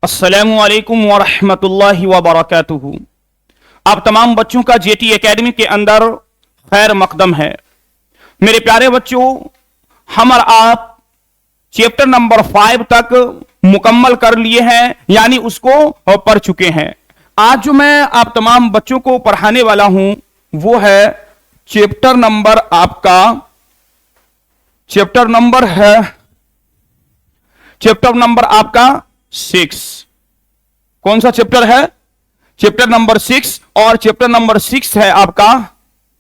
अस्सलामु अलैकुम वरहमतुल्लाहि वबरकातुहू। आप तमाम बच्चों का जेटी एकेडमी के अंदर खैर मकदम है। मेरे प्यारे बच्चों, हम और आप चैप्टर नंबर 5 तक मुकम्मल कर लिए हैं, यानी उसको पढ़ चुके हैं। आज जो मैं आप तमाम बच्चों को पढ़ाने वाला हूं वो है चैप्टर नंबर आपका 6। कौन सा चैप्टर है? Chapter number 6। और चैप्टर नंबर 6 है आपका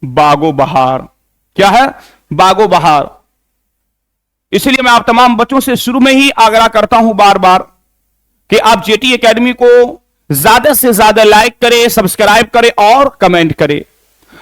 बागो बहार। क्या है? बागो बहार। इसलिए मैं आप तमाम बच्चों से शुरू में ही आग्रह करता हूं बार बार कि आप जेटी एकेडमी को ज्यादा से ज्यादा लाइक करें, सब्सक्राइब करें और कमेंट करें।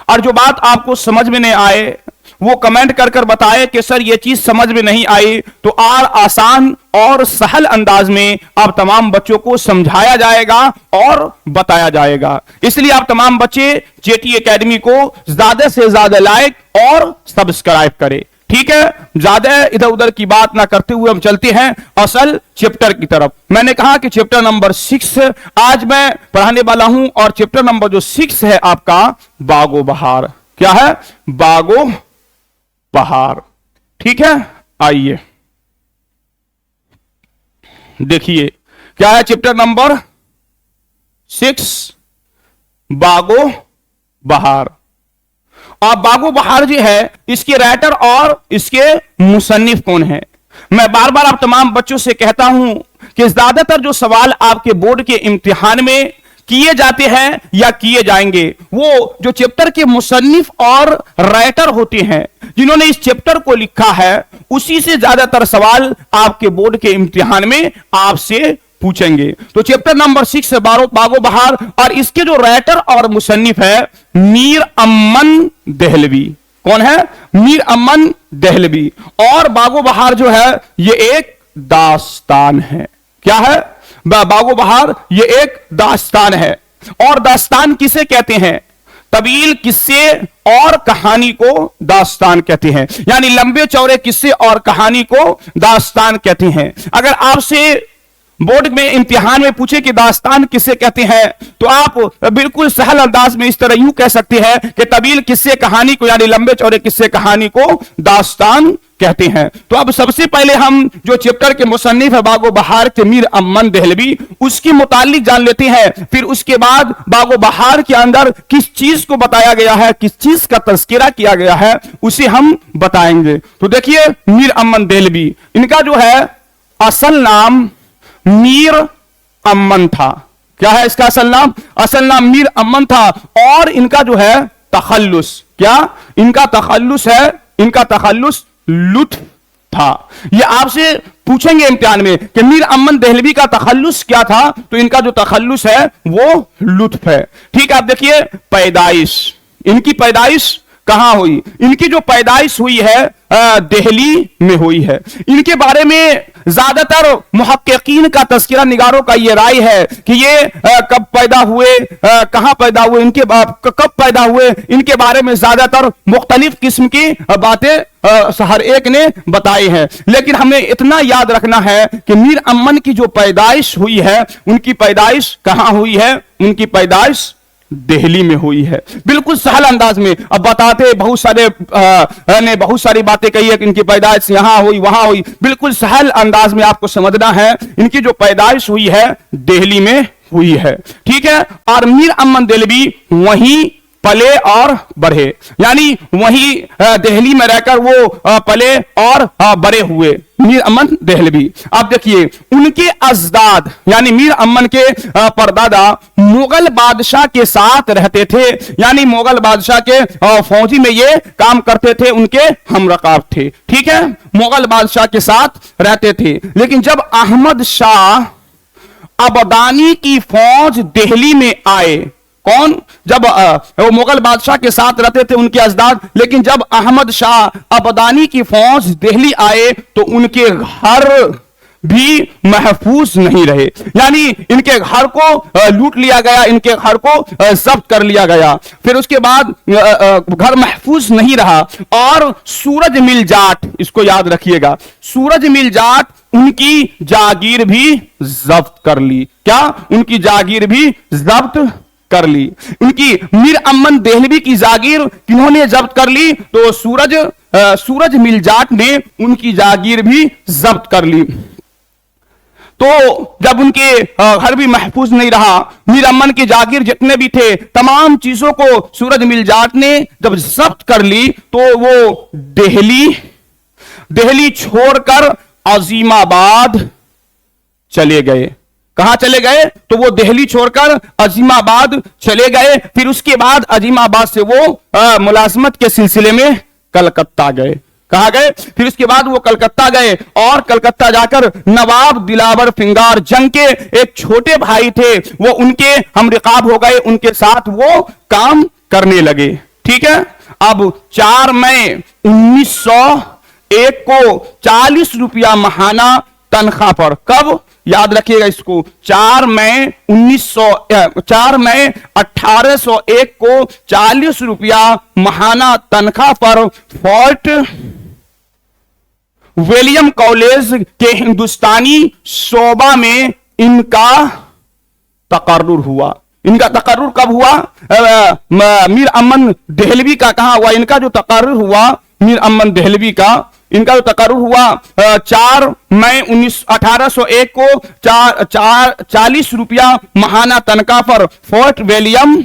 और जो बात आपको समझ में नहीं आए वो कमेंट कर कर बताए कि सर ये चीज समझ में नहीं आई, तो और आसान और सहल अंदाज में आप तमाम बच्चों को समझाया जाएगा और बताया जाएगा। इसलिए आप तमाम बच्चे जेटी एकेडमी को ज्यादा से ज्यादा लाइक और सब्सक्राइब करें। ठीक है, ज्यादा इधर उधर की बात ना करते हुए हम चलते हैं असल चैप्टर की तरफ। मैंने कहा कि चैप्टर नंबर 6 आज मैं पढ़ाने वाला हूं, और चैप्टर नंबर जो 6 है आपका बागो बहार। क्या है? बागो बहार। ठीक है, आइए देखिए क्या है चैप्टर नंबर 6 बागो बहार। और बागो बहार जो है इसके राइटर और इसके मुसन्निफ कौन है? मैं बार बार आप तमाम बच्चों से कहता हूं कि ज्यादातर जो सवाल आपके बोर्ड के इम्तिहान में किए जाते हैं या किए जाएंगे, वो जो चैप्टर के मुसन्निफ और राइटर होते हैं जिन्होंने इस चैप्टर को लिखा है, उसी से ज्यादातर सवाल आपके बोर्ड के इम्तिहान में आपसे पूछेंगे। तो चैप्टर नंबर 6 बागो बहार, और इसके जो राइटर और मुसन्निफ है मीर अमन देहलवी। कौन है? मीर अमन देहलवी। और बागो बहार जो है ये एक दास्तान है। क्या है? बागो बहार ये एक दास्तान है। और दास्तान किसे कहते हैं? तवील किस्से और कहानी को दास्तान कहते हैं, यानी लंबे चौड़े किस्से और कहानी को दास्तान कहते हैं। अगर आपसे बोर्ड में इम्तिहान में पूछे कि दास्तान किसे कहते हैं, तो आप बिल्कुल सहल अंदाज में इस तरह यूं कह सकते हैं कि तवील किस्से कहानी को, यानी लंबे चौड़े किस्से कहानी को दास्तान कहते हैं। तो अब सबसे पहले हम जो चैप्टर के मुसन्निफ है बागो बहार के मीर अमन देहलवी, उसकी मुतालिक जान लेते हैं। फिर उसके बाद बागो बहार के अंदर किस चीज को बताया गया है, किस चीज का तज़किरा किया गया है, उसे हम बताएंगे। तो देखिए मीर अमन देहलवी, इनका जो है असल नाम मीर अमन था। क्या है इसका असल नाम? असल नाम मीर अमन था। और इनका जो है तखल्लुस, क्या इनका तखल्लुस है? इनका तखल्लुस लुत्फ था। ये आपसे पूछेंगे इम्तिहान में कि मीर अमन देहलवी का तखल्लुस क्या था, तो इनका जो तखल्लुस है वो लुत्फ है। ठीक है, आप देखिए पैदाइश, इनकी पैदाइश कहां हुई? इनकी जो पैदाइश हुई है दिल्ली में हुई है। इनके बारे में ज्यादातर मुहक्किकीन का तज़किरा, निगारों का ये राय है कि ये कब पैदा हुए, कहां पैदा हुए, इनके कब पैदा हुए, इनके बारे में ज्यादातर मुख्तलिफ किस्म की बातें हर एक ने बताई है। लेकिन हमें इतना याद रखना है कि मीर अमन की जो पैदाइश हुई है, उनकी पैदाइश कहां हुई है? उनकी पैदाइश दिल्ली में हुई है। बिल्कुल सहल अंदाज में अब बताते, बहुत सारे ने बहुत सारी बातें कही है कि इनकी पैदाइश यहां हुई वहां हुई। बिल्कुल सहल अंदाज में आपको समझना है, इनकी जो पैदाइश हुई है दिल्ली में हुई है। ठीक है, और मीर अमन देहलवी वहीं पले और बढ़े, यानी वहीं दिल्ली में रहकर वो पले और बड़े हुए मीर अमन देहलवी। आप देखिए उनके अजदाद, यानी मीर अमन के परदादा मुगल बादशाह के साथ रहते थे, यानी मुगल बादशाह के फौजी में ये काम करते थे, उनके हमरकाब थे। ठीक है, मुगल बादशाह के साथ रहते थे। लेकिन जब अहमद शाह अबदानी की फौज दिल्ली में आए, कौन? जब वो मुगल बादशाह के साथ रहते थे उनके अजदाद, लेकिन जब अहमद शाह अबदानी की फौज दिल्ली आए तो उनके घर भी महफूज नहीं रहे, यानी इनके घर को लूट लिया गया, इनके घर को जब्त कर लिया गया। फिर उसके बाद घर महफूज नहीं रहा और सूरज मिल जाट, इसको याद रखिएगा, सूरज मिल जाट उनकी जागीर भी जब्त कर ली। क्या? उनकी जागीर भी जब्त कर ली। उनकी मीर अमन देहलवी की जागीर किन्होंने जब्त कर ली? तो सूरज मिल जाट ने उनकी जागीर भी जब्त कर ली। तो जब उनके घर भी महफूज नहीं रहा, मीर अमन की जागीर जितने भी थे तमाम चीजों को सूरज मिल जाट ने जब जब्त कर ली, तो वो दिल्ली छोड़कर अजीमाबाद चले गए। कहां चले गए? तो वो दिल्ली छोड़कर अजीमाबाद चले गए। फिर उसके बाद अजीमाबाद से वो मुलाजमत के सिलसिले में कलकत्ता गए। कहा गए? फिर उसके बाद वो कलकत्ता गए और कलकत्ता जाकर नवाब दिलावर फिंगार जंग के एक छोटे भाई थे, वो उनके हम रिकाब हो गए, उनके साथ वो काम करने लगे। ठीक है। अब 4 मई 1901 को 40 रुपया महाना तनख्वाह पर, कब? याद रखिएगा इसको, 4 मई 1801 को 40 रुपया महाना तनख्वाह पर फोर्ट विलियम कॉलेज के हिंदुस्तानी शोबा में इनका तकर्रुर हुआ। इनका तकर्रुर कब हुआ? मीर अमन देहलवी का कहां हुआ? इनका जो तकर्रुर हुआ मीर अमन देहलवी का, इनका जो तकर्रुर हुआ 4 मई 1801 को 40 रुपया महाना तनख्वाह पर फोर्ट विलियम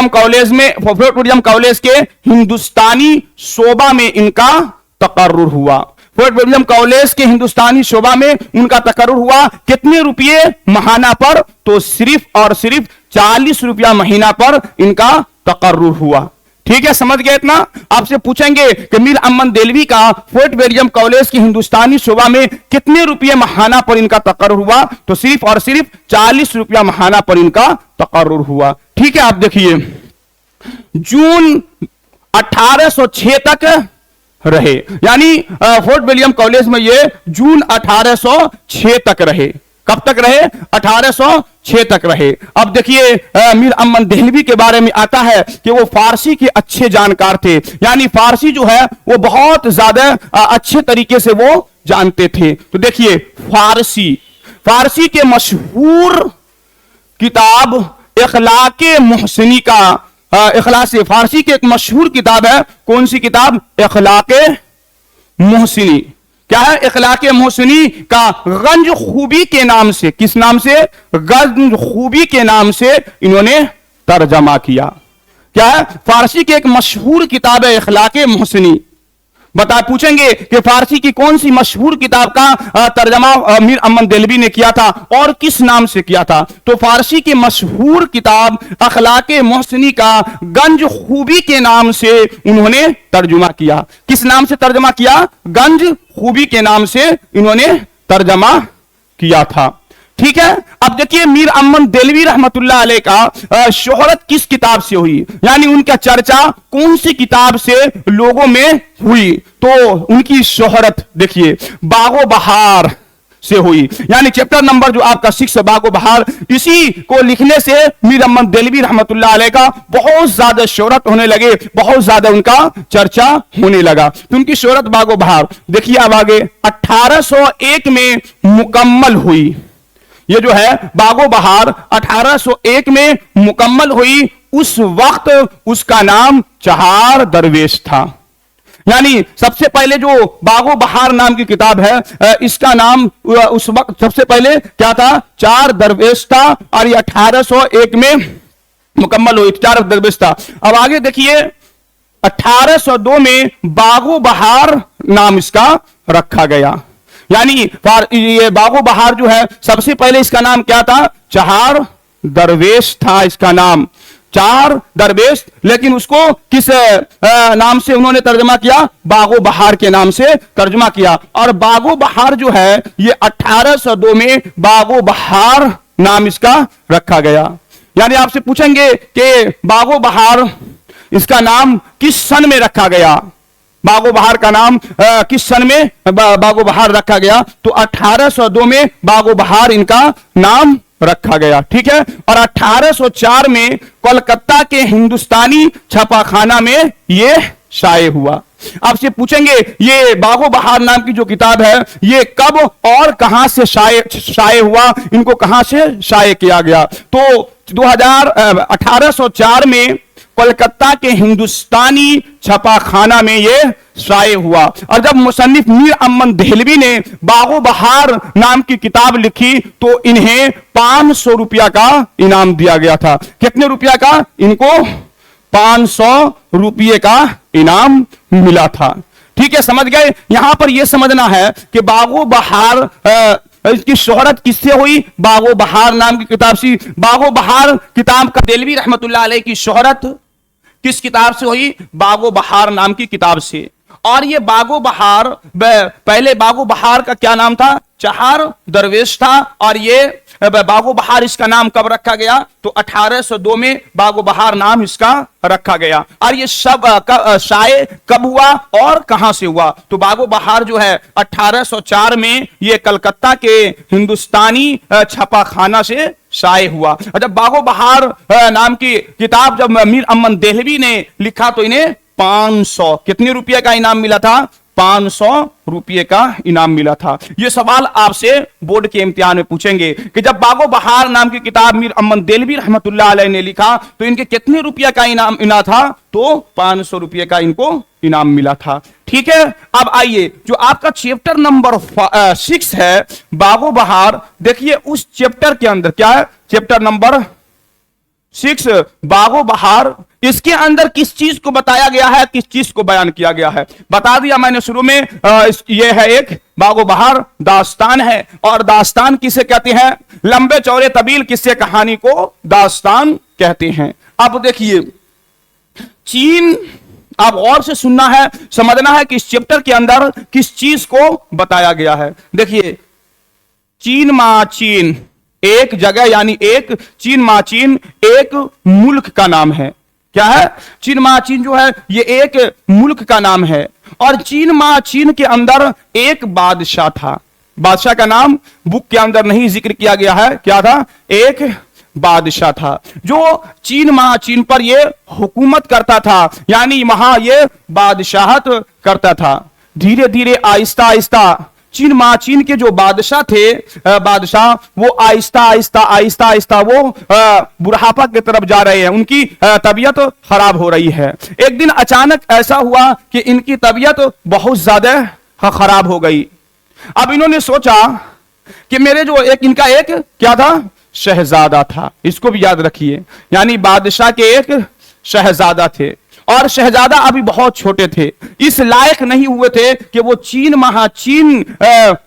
कॉलेज के हिंदुस्तानी शोबा में इनका तकर्रुर हुआ। फोर्ट विलियम कॉलेज के हिंदुस्तानी शोबा में उनका तकर्रुर हुआ। कितने रुपये महाना पर? तो सिर्फ और सिर्फ 40 रुपया महीना पर इनका तकर्रुर हुआ। ठीक है, समझ गए इतना? आपसे पूछेंगे कि मीर अमन देहलवी का फोर्ट विलियम कॉलेज के हिंदुस्तानी शोबा में कितने रुपये महाना पर इनका तकर्रुर हुआ? तो सिर्फ और सिर्फ 40 रुपया महाना पर इनका तकर्रुर हुआ। ठीक है, आप देखिए, जून 1806 तक रहे, यानी फोर्ट विलियम कॉलेज में ये जून 1806 तक रहे। कब तक रहे? 1806 तक रहे। अब देखिए, मीर अमन देहलवी के बारे में आता है कि वो फारसी के अच्छे जानकार थे, यानी फारसी जो है वो बहुत ज्यादा अच्छे तरीके से वो जानते थे। तो देखिए, फारसी के मशहूर किताब इखलाके मोहसिनी का, इखलास फारसी की एक मशहूर किताब है। कौन सी किताब? इखलाके मोहसिनी। क्या है? इखलाके मोहसिनी का गंज खूबी के नाम से, किस नाम से? गंज खूबी के नाम से इन्होंने तर्जमा किया। क्या है? फारसी की एक मशहूर किताब है इखलाके मोहसिनी। पूछेंगे कि फारसी की कौन सी मशहूर किताब का तर्जमा मीर अमन देहलवी ने किया था और किस नाम से किया था? तो फारसी की मशहूर किताब अखलाके मोहसिनी का गंज खूबी के नाम से उन्होंने तर्जुमा किया। किस नाम से तर्जमा किया? गंज खूबी के नाम से इन्होंने तर्जमा किया था। ठीक है। अब देखिए, मीर अमन देहलवी रहमतुल्लाह अलैह का शोहरत किस किताब से हुई, यानी उनका चर्चा कौन सी किताब से लोगों में हुई? तो उनकी शोहरत देखिए बागो बहार से हुई, यानी चैप्टर नंबर जो आपका 6 बागो बहार, इसी को लिखने से मीर अमन देहलवी रहमतुल्लाह अलैह का बहुत ज्यादा शोहरत होने लगे, बहुत ज्यादा उनका चर्चा होने लगा। तो उनकी शोहरत बागो बहार देखिए। अब आगे 1801 में मुकम्मल हुई। ये जो है बागो बहार 1801 में मुकम्मल हुई। उस वक्त उसका नाम चहार दरवेश था, यानी सबसे पहले जो बागो बहार नाम की किताब है, इसका नाम उस वक्त सबसे पहले क्या था? चार दरवेश था, और ये 1801 में मुकम्मल हुई, चार दरवेश था। अब आगे देखिए, 1802 में बागो बहार नाम इसका रखा गया, यानी ये बागो बहार जो है सबसे पहले इसका नाम क्या था? चहार दरवेश था इसका नाम, चार दरवेश, लेकिन उसको किस नाम से उन्होंने तर्जमा किया? बागो बहार के नाम से तर्जमा किया। और बागो बहार जो है ये 1802 में बागो बहार नाम इसका रखा गया। यानी आपसे पूछेंगे कि बागो बहार इसका नाम किस सन में रखा गया? बागो बहार का नाम किस सन में बागो बहार रखा गया? तो 1802 में बागो बहार इनका नाम रखा गया। ठीक है। और 1804 में कोलकाता के हिंदुस्तानी छापाखाना में यह शाये हुआ। आपसे पूछेंगे ये बागो बहार नाम की जो किताब है ये कब और कहां से शाये हुआ, इनको कहां से शाये किया गया? तो 1804 में कोलकाता के हिंदुस्तानी छापाखाना में यह शाये हुआ। और जब मुसन्निफ मीर अमन देहलवी ने बागो बहार नाम की किताब लिखी तो इन्हें 500 रुपया का इनाम दिया गया था। कितने रुपया का? इनको 500 रुपये का इनाम मिला था। ठीक है, समझ गए? यहां पर यह समझना है कि बागो बहार इसकी शोहरत किससे हुई? बागो बहार नाम की किताब से। बागो बहार किताब का देलवी रहमतुल्लाह अलैह की शोहरत किस किताब से हुई? बागो बहार नाम की किताब से। और ये बागो बहार, पहले बागो बहार का क्या नाम था? चहार दरवेश था। और ये बागो बहार इसका नाम कब रखा गया? तो 1802 में बागो बहार नाम इसका रखा गया। और ये सब शाये कब हुआ और कहां से हुआ? तो बागो बहार जो है 1804 में ये कलकत्ता के हिंदुस्तानी छापाखाना से शाये हुआ। और जब बागो बहार नाम की किताब जब मीर अमन देहलवी ने लिखा तो इन्हें 500 कितने रुपये का इनाम मिला था? 500 रुपये का इनाम मिला था। यह सवाल आपसे बोर्ड के इम्तिहान में पूछेंगे कि जब बागो बहार नाम की किताब मीर अमन देलवी रहमतुल्लाह अलैह ने लिखा तो इनके कितने रुपया का इनाम मिला था? तो 500 रुपये का इनको इनाम मिला था। ठीक है। अब आइए जो आपका चैप्टर नंबर 6 है बागो बहार, देखिए उस चैप्टर के अंदर क्या है? चैप्टर नंबर 6 बागो बहार, इसके अंदर किस चीज को बताया गया है, किस चीज को बयान किया गया है? बता दिया मैंने शुरू में। यह है एक बागो बहार दास्तान है। और दास्तान किसे कहते हैं? लंबे चौड़े तबील किस्से कहानी को दास्तान कहते हैं। अब देखिए चीन, आप और से सुनना है, समझना है कि इस चैप्टर के अंदर किस चीज को बताया गया है। देखिए चीन माचीन एक जगह, यानी एक चीन माचीन एक मुल्क का नाम है। क्या है? चीन माचीन जो है ये एक मुल्क का नाम है। और चीन माचीन के अंदर एक बादशाह था। बादशाह का नाम बुक के अंदर नहीं जिक्र किया गया है। क्या था? एक बादशाह था जो चीन माचीन पर ये हुकूमत करता था, यानी वहां ये बादशाहत करता था। धीरे धीरे आहिस्ता आहिस्ता चीन माचीन के जो बादशाह थे, बादशाह वो आहिस्ता आहिस्ता आहिस्ता आहिस्ता वो बुढ़ापा की तरफ जा रहे हैं। उनकी तबीयत खराब हो रही है। एक दिन अचानक ऐसा हुआ कि इनकी तबीयत बहुत ज्यादा खराब हो गई। अब इन्होंने सोचा कि मेरे जो इनका एक क्या था? शहजादा था। इसको भी याद रखिए, यानी बादशाह के एक शहजादा थे। और शहजादा अभी बहुत छोटे थे, इस लायक नहीं हुए थे कि वो चीन महाचीन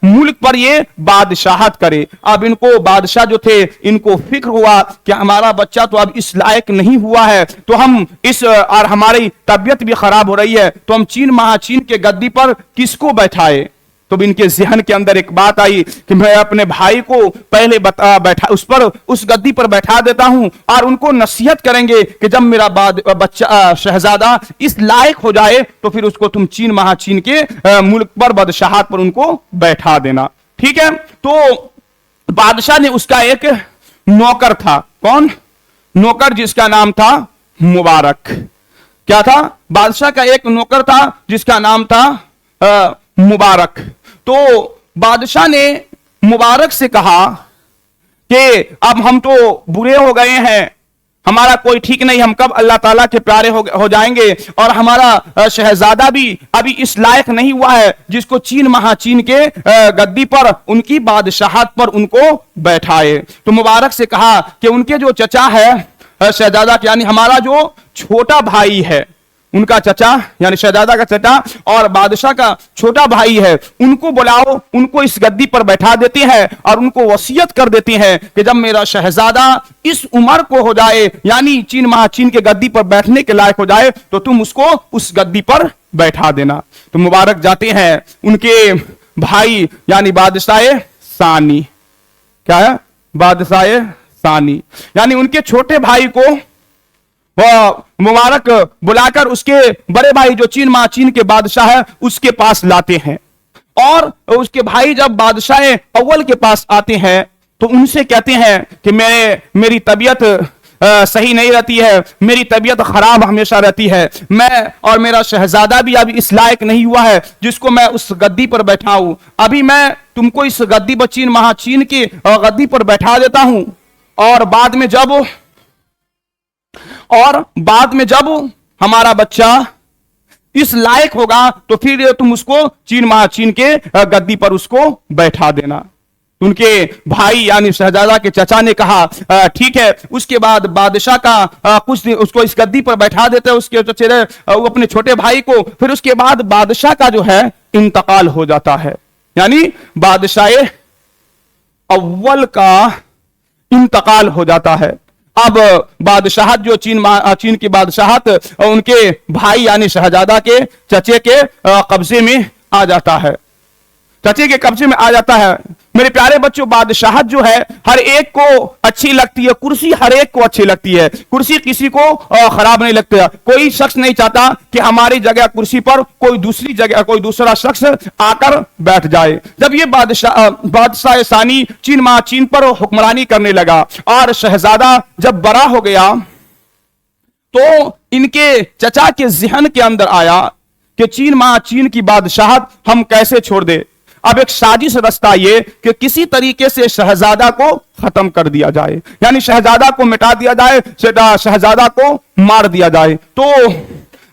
मुल्क पर ये बादशाहत करे। अब इनको बादशाह जो थे इनको फिक्र हुआ कि हमारा बच्चा तो अब इस लायक नहीं हुआ है, तो हम इस और हमारी तबीयत भी खराब हो रही है, तो हम चीन महाचीन के गद्दी पर किसको बैठाए? तो इनके जहन के अंदर एक बात आई कि मैं अपने भाई को पहले बैठा उस गद्दी पर बैठा देता हूं और उनको नसीहत करेंगे कि जब मेरा बच्चा शहजादा इस लायक हो जाए तो फिर उसको तुम चीन महाचीन के मुल्क पर बादशाहत पर उनको बैठा देना। ठीक है। तो बादशाह ने उसका एक नौकर था। कौन? नौकर जिसका नाम था मुबारक। क्या था? बादशाह का एक नौकर था जिसका नाम था मुबारक। तो बादशाह ने मुबारक से कहा कि अब हम तो बुरे हो गए हैं, हमारा कोई ठीक नहीं, हम कब अल्लाह ताला के प्यारे हो जाएंगे, और हमारा शहजादा भी अभी इस लायक नहीं हुआ है जिसको चीन महाचीन के गद्दी पर उनकी बादशाहत पर उनको बैठाए। तो मुबारक से कहा कि उनके जो चचा है शहजादा, यानी हमारा जो छोटा भाई है, उनका चचा यानी शहजादा का चचा और बादशाह का छोटा भाई है, उनको बुलाओ, उनको इस गद्दी पर बैठा देते हैं और उनको वसीयत कर देते हैं कि जब मेरा शहजादा इस उम्र को हो जाए, यानी चीन महाचीन के गद्दी पर बैठने के लायक हो जाए, तो तुम उसको उस गद्दी पर बैठा देना। तो मुबारक जाते हैं उनके भाई यानी बादशाह सानी, क्या है? बादशाह सानी, यानी उनके छोटे भाई को मुबारक बुलाकर उसके बड़े भाई जो चीन महाचीन के बादशाह है उसके पास लाते हैं। और उसके भाई जब बादशाह अव्वल के पास आते हैं तो उनसे कहते हैं कि मेरी तबीयत सही नहीं रहती है, मेरी तबीयत खराब हमेशा रहती है, मैं और मेरा शहजादा भी अभी इस लायक नहीं हुआ है जिसको मैं उस गद्दी पर बैठा हूं। अभी मैं तुमको इस गद्दी पर चीन महाचीन की गद्दी पर बैठा देता हूं और बाद में जब हमारा बच्चा इस लायक होगा तो फिर तुम उसको चीन महाचीन के गद्दी पर उसको बैठा देना। उनके भाई यानी शहजादा के चचा ने कहा ठीक है। उसके बाद बादशाह का कुछ दिन उसको इस गद्दी पर बैठा देते हैं, उसके चचेरे वो अपने छोटे भाई को। फिर उसके बाद बादशाह का जो है इंतकाल हो जाता है, यानी बादशाह अव्वल का इंतकाल हो जाता है। अब बादशाहत जो चीन की बादशाहत उनके भाई यानी शहजादा के चचे के कब्जे में आ जाता है, चचे के कब्जे में आ जाता है। मेरे प्यारे बच्चों, बादशाहत जो है हर एक को अच्छी लगती है, कुर्सी हर एक को अच्छी लगती है, कुर्सी किसी को खराब नहीं लगती है। कोई शख्स नहीं चाहता कि हमारी जगह कुर्सी पर कोई दूसरा शख्स आकर बैठ जाए। जब ये बादशाह सानी चीन पर हुक्मरानी करने लगा और शहजादा जब बड़ा हो गया तो इनके चचा के जहन के अंदर आया कि चीन की बादशाहत हम कैसे छोड़ दे। अब एक साजिश रचता ये कि किसी तरीके से शहजादा को खत्म कर दिया जाए, यानी शहजादा को मिटा दिया जाए, शहजादा को मार दिया जाए। तो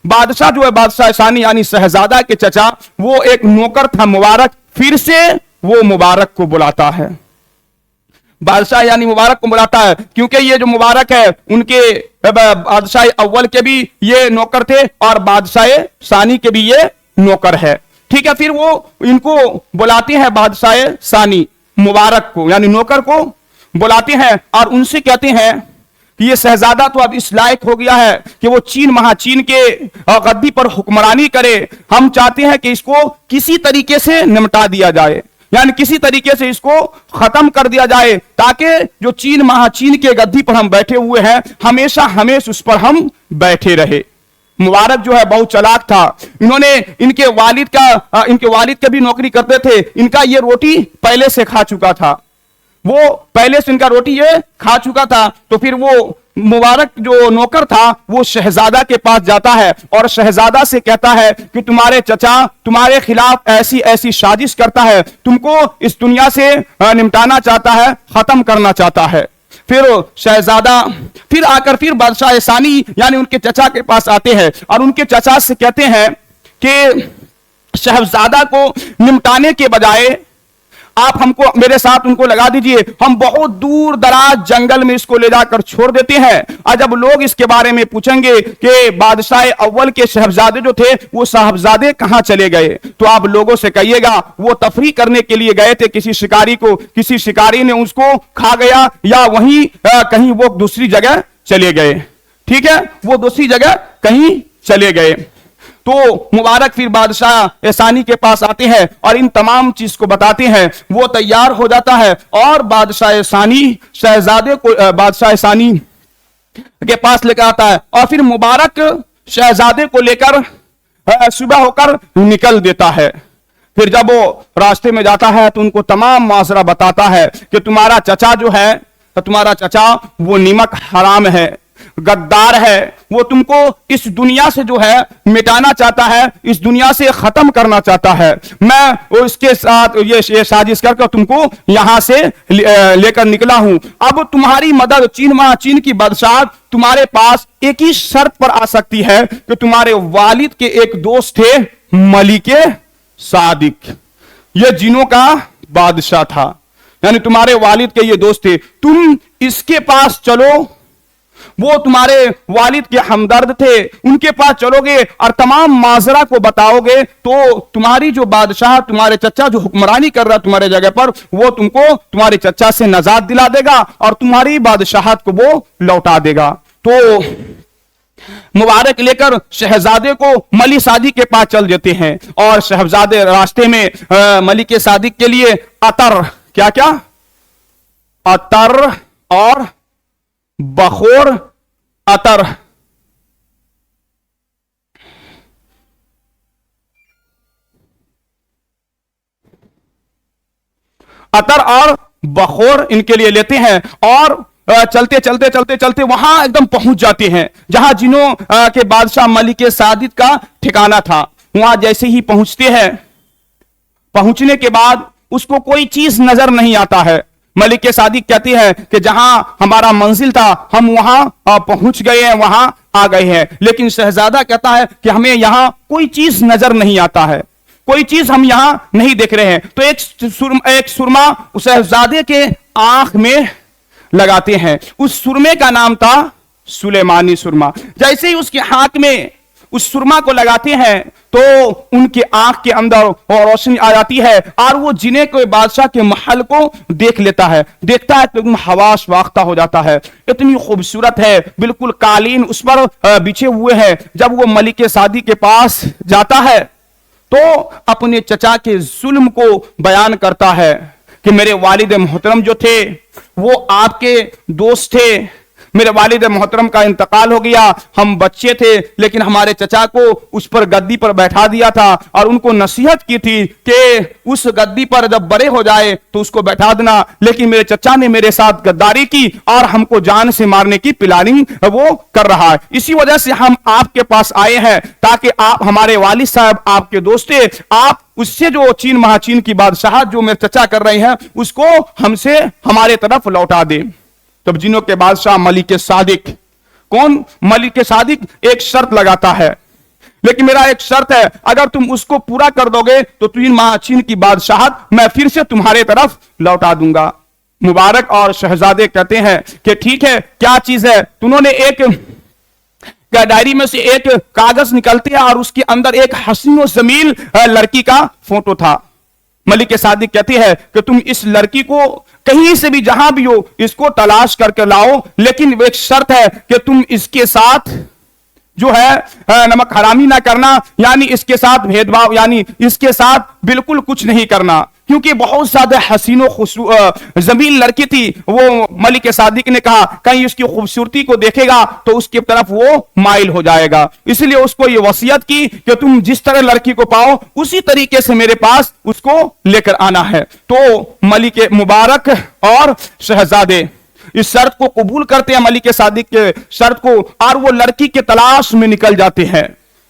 बादशाह जो है बादशाह सानी यानी शहजादा के चचा, वो एक नौकर था मुबारक, फिर से वो मुबारक को बुलाता है, बादशाह यानी मुबारक को बुलाता है, क्योंकि ये जो मुबारक है उनके बादशाह अव्वल के भी ये नौकर थे और बादशाह सानी के भी ये नौकर है। ठीक है, फिर वो इनको बुलाते हैं, बादशाह सानी मुबारक को यानी नौकर को बुलाते हैं और उनसे कहते हैं कि ये शहजादा तो अब इस लायक हो गया है कि वो चीन महाचीन के गद्दी पर हुक्मरानी करे। हम चाहते हैं कि इसको किसी तरीके से निपटा दिया जाए, यानी किसी तरीके से इसको खत्म कर दिया जाए, ताकि जो चीन महाचीन के गद्दी पर हम बैठे हुए हैं हमेशा उस पर हम बैठे रहे। मुबारक जो है बहुत चालाक था। इन्होंने इनके वालिद का भी नौकरी करते थे, इनका ये रोटी पहले से खा चुका था, वो पहले से इनका रोटी ये खा चुका था। तो फिर वो मुबारक जो नौकर था वो शहजादा के पास जाता है और शहजादा से कहता है कि तुम्हारे चचा तुम्हारे खिलाफ ऐसी ऐसी साजिश करता है, तुमको इस दुनिया से निपटाना चाहता है, खत्म करना चाहता है। फिर शहजादा फिर बादशाह सानी यानी उनके चचा के पास आते हैं और उनके चचा से कहते हैं कि शहजादा को निपटाने के बजाय आप हमको मेरे साथ उनको लगा दीजिए, हम बहुत दूर दराज जंगल में इसको ले जाकर छोड़ देते हैं। और जब लोग इसके बारे में पूछेंगे कि बादशाह अव्वल के शहजादे जो थे वो शहजादे कहां चले गए, तो आप लोगों से कहिएगा वो तफरी करने के लिए गए थे, किसी शिकारी ने उसको खा गया या वहीं कहीं वो दूसरी जगह चले गए। ठीक है, वो दूसरी जगह कहीं चले गए। तो मुबारक फिर बादशाह सानी के पास आते हैं और इन तमाम चीज को बताते हैं। वो तैयार हो जाता है और बादशाह सानी के पास लेकर आता है और फिर मुबारक शहजादे को लेकर सुबह होकर निकल देता है। फिर जब वो रास्ते में जाता है तो उनको तमाम माजरा बताता है कि तुम्हारा चचा वो निमक हराम है, गद्दार है, वो तुमको इस दुनिया से जो है मिटाना चाहता है, इस दुनिया से खत्म करना चाहता है। मैं उसके साथ ये साजिश करके तुमको यहां से लेकर निकला हूं। अब तुम्हारी मदद चीन की बादशाह तुम्हारे पास एक ही शर्त पर आ सकती है कि तुम्हारे वालिद के एक दोस्त थे मलिके सादिक, ये जिनों का बादशाह था, यानी तुम्हारे वालिद के ये दोस्त थे, तुम इसके पास चलो, वो तुम्हारे वालिद के हमदर्द थे, उनके पास चलोगे और तमाम माजरा को बताओगे तो तुम्हारी जो बादशाह तुम्हारे चचा जो हुक्मरानी कर रहा है तुम्हारे जगह पर, वो तुमको तुम्हारे चचा से नजात दिला देगा और तुम्हारी बादशाहत को वो लौटा देगा। तो मुबारक लेकर शहजादे को मलिक सादिक के पास चल देते हैं और शहजादे रास्ते में मलिक सादिक के लिए अतर अतर और बखोर अतर अतर और बखोर इनके लिए लेते हैं और चलते चलते चलते चलते वहां एकदम पहुंच जाते हैं जहां जिनों के बादशाह मलिक सादिक का ठिकाना था। वहां जैसे ही पहुंचते हैं, पहुंचने के बाद उसको कोई चीज नजर नहीं आता है। मलिक सादिक कहते हैं कि जहां हमारा मंजिल था हम वहां पहुंच गए हैं, वहां आ गए हैं। लेकिन शहजादा कहता है कि हमें यहां कोई चीज नजर नहीं आता है, कोई चीज हम यहां नहीं देख रहे हैं। तो एक सुरमा उस शहजादे के आंख में लगाते हैं। उस सुरमे का नाम था सुलेमानी सुरमा। जैसे ही उसके हाथ में उस सुरमा को लगाते हैं तो उनके आंख के अंदर रोशनी आ जाती है और वो जिने के बादशाह के महल को देख लेता है। देखता है तो हवास वाख्ता हो जाता है। इतनी खूबसूरत है, बिल्कुल कालीन उस पर बिछे हुए हैं। जब वो मलिक सादी के पास जाता है तो अपने चचा के जुल्म को बयान करता है कि मेरे वालिद मोहतरम जो थे वो आपके दोस्त थे, मेरे वालिद मोहतरम का इंतकाल हो गया, हम बच्चे थे लेकिन हमारे चचा को उस पर गद्दी पर बैठा दिया था और उनको नसीहत की थी कि उस गद्दी पर जब बड़े हो जाए तो उसको बैठा देना। लेकिन मेरे चचा ने मेरे साथ गद्दारी की और हमको जान से मारने की प्लानिंग वो कर रहा है। इसी वजह से हम आपके पास आए हैं ताकि आप, हमारे वालिद साहब आपके दोस्त थे, आप उससे जो चीन महाचीन की बादशाह जो मेरे चचा कर रहे हैं उसको हमसे हमारे तरफ लौटा दे। तब जिनों के बादशाह मलिक सादिक, कौन मलिक सादिक, एक शर्त लगाता है, लेकिन मेरा एक शर्त है, अगर तुम उसको पूरा कर दोगे तो चीन महाचीन की बादशाहत मैं फिर से तुम्हारे तरफ लौटा दूंगा। मुबारक और शहजादे कहते हैं कि ठीक है, क्या चीज है? उन्होंने एक डायरी में से एक कागज निकलते हैं और उसके अंदर एक हसीन और जमील लड़की का फोटो था। मलिक सादिक कहती है कि तुम इस लड़की को कहीं से भी जहां भी हो इसको तलाश करके लाओ, लेकिन एक शर्त है कि तुम इसके साथ जो है नमक हरामी ना करना, यानी इसके साथ भेदभाव, यानी इसके साथ बिल्कुल कुछ नहीं करना, क्योंकि बहुत ज्यादा हसीनो जमीन लड़की थी। वो मलिक सादिक ने कहा कहीं उसकी खूबसूरती को देखेगा तो उसकी तरफ वो माइल हो जाएगा, इसलिए उसको ये वसीयत की कि तुम जिस तरह लड़की को पाओ उसी तरीके से मेरे पास उसको लेकर आना है। तो मलिक मुबारक और शहजादे इस शर्त को कबूल करते हैं, मलिक सादिक के शर्त को, और वो लड़की के तलाश में निकल जाते हैं।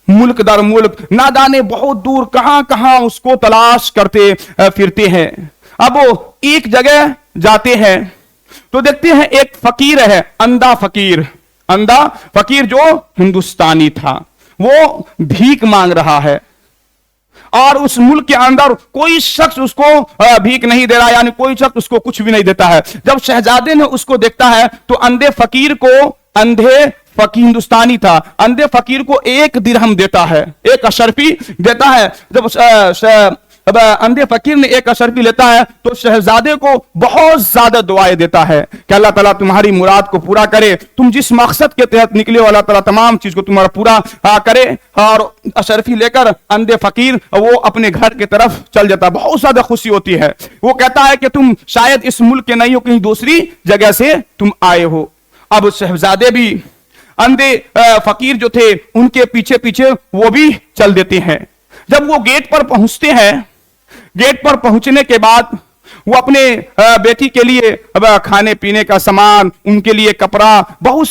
मुल्क दर मुल्क, ना जाने बहुत दूर कहां कहां उसको तलाश करते फिरते हैं। अब वो एक जगह जाते हैं तो देखते हैं एक फकीर है, अंधा फकीर जो हिंदुस्तानी था, वो भीख मांग रहा है और उस मुल्क के अंदर कोई शख्स उसको भीख नहीं दे रहा, यानी कोई शख्स उसको कुछ भी नहीं देता है। जब शहजादे ने उसको देखता है तो अंधे फकीर हिंदुस्तानी था, अंधे फकीर को 1 दिरहम देता है, 1 अशरफी देता है। जब अंधे फकीर ने 1 अशरफी लेता है तो शहजादे को बहुत ज्यादा दुआएं देता है कि अल्लाह ताला तुम्हारी मुराद को पूरा करे, तुम जिस मकसद के तहत निकले हो अल्लाह ताला तमाम चीज को तुम्हारा पूरा करे। और अशरफी लेकर अंधे फकीर वो अपने घर की तरफ चल जाता है। बहुत ज्यादा खुशी होती है। वो कहता है कि तुम शायद इस मुल्क के नहीं हो, कहीं दूसरी जगह से तुम आए हो। अब शहजादे भी अंधे फकीर जो थे उनके पीछे पीछे वो भी चल देते हैं। जब वो गेट पर पहुंचते हैं, गेट पर पहुंचने के बाद वो अपने बेटी के लिए खाने पीने का सामान, उनके लिए कपड़ा, बहुत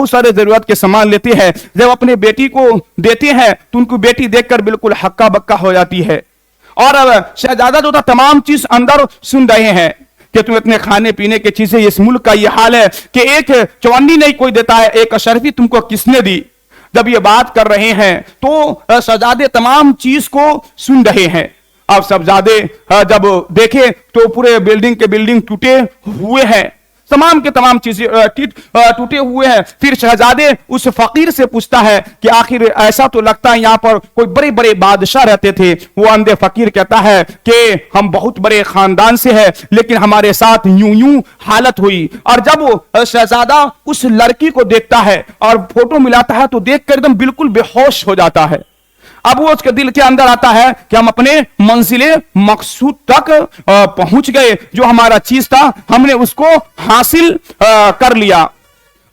सारे जरूरत के सामान लेते हैं। जब अपने बेटी को देते हैं तो उनको बेटी देखकर बिल्कुल हक्का बक्का हो जाती है। और शहजादा जो था तमाम चीज अंदर सुन रहे हैं कि तुम इतने खाने पीने की चीजें, इस मुल्क का यह हाल है कि 1 चवन्नी नहीं कोई देता है, 1 अशरफी तुमको किसने दी? जब ये बात कर रहे हैं तो शहजादे तमाम चीज को सुन रहे हैं। अब शहजादे जब देखे तो पूरे बिल्डिंग के बिल्डिंग टूटे हुए हैं, तमाम के तमाम चीजें टूटे हुए हैं। फिर शहजादे उस फकीर से पूछता है कि आखिर ऐसा तो लगता है यहाँ पर कोई बड़े बड़े बादशाह रहते थे। वो अंधे फकीर कहता है कि हम बहुत बड़े खानदान से हैं, लेकिन हमारे साथ यूं हालत हुई। और जब वो शहजादा उस लड़की को देखता है और फोटो मिलाता है तो देखकर एकदम बिल्कुल बेहोश हो जाता है। अब वो उसके दिल के अंदर आता है कि हम अपने मंजिले मकसूद तक पहुंच गए, जो हमारा चीज था हमने उसको हासिल कर लिया।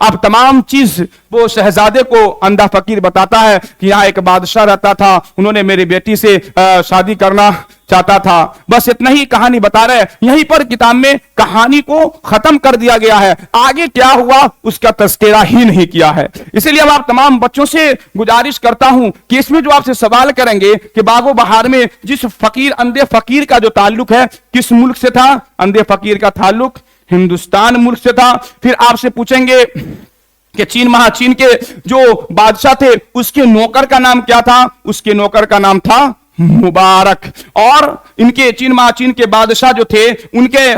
अब तमाम चीज वो शहजादे को अंधा फकीर बताता है कि यहाँ एक बादशाह रहता था, उन्होंने मेरी बेटी से शादी करना चाहता था। बस इतना ही कहानी बता रहे, यहीं पर किताब में कहानी को खत्म कर दिया गया है, आगे क्या हुआ उसका तस्करा ही नहीं किया है। इसलिए अब आप तमाम बच्चों से गुजारिश करता हूं कि इसमें जो आपसे सवाल करेंगे कि बागो बहार में जिस फकीर अंधे फकीर का जो ताल्लुक है किस मुल्क से था, अंधे फकीर का ताल्लुक हिंदुस्तान मुल्क से था। फिर आपसे पूछेंगे कि चीन के जो बादशाह थे उसके नौकर का नाम क्या था, उसके नौकर का नाम था मुबारक। और इनके चीन के बादशाह जो थे उनके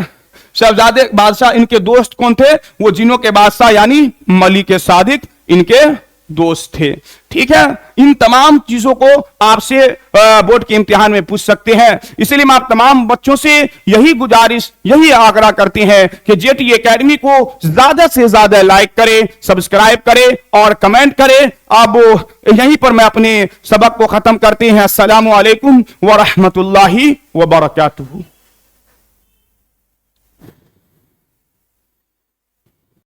शहजादे बादशाह इनके दोस्त कौन थे, वो जिनों के बादशाह यानी मलिक सादिक इनके दोस्त थे। ठीक है, इन तमाम चीजों को आपसे बोर्ड के इम्तिहान में पूछ सकते हैं। इसलिए हम आप तमाम बच्चों से यही गुजारिश यही आग्रह करते हैं कि जेटी एकेडमी को ज्यादा से ज्यादा लाइक करें, सब्सक्राइब करें और कमेंट करें। अब यहीं पर मैं अपने सबक को खत्म करते हैं। अस्सलामु अलैकुम व रहमतुल्लाहि व बरकातुहू।